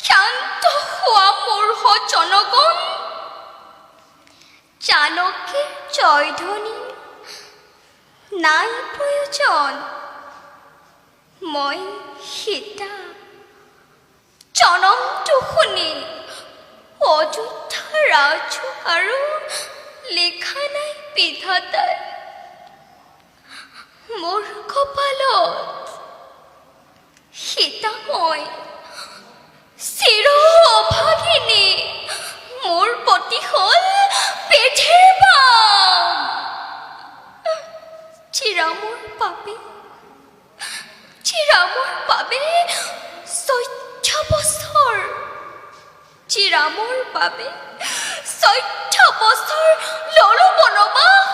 ক্ষান্ত হোৱা মোৰ জনগণ, জানকীৰ জয়ধ্বনি নাই প্ৰয়োজন। মই সীতা জনমটো শুনি অযোধ্যা ৰাজুক আৰু লিখা নাই বিধাতাই। মোৰ কপালত সীতা মই চিৰ অভাগিনী, মোৰ পতি হ'ল পৃথিৰ বাম। চিৰামৰ বাবে 14 বছৰ, চিৰামৰ বাবে 14 বছৰ ললো বনবাস।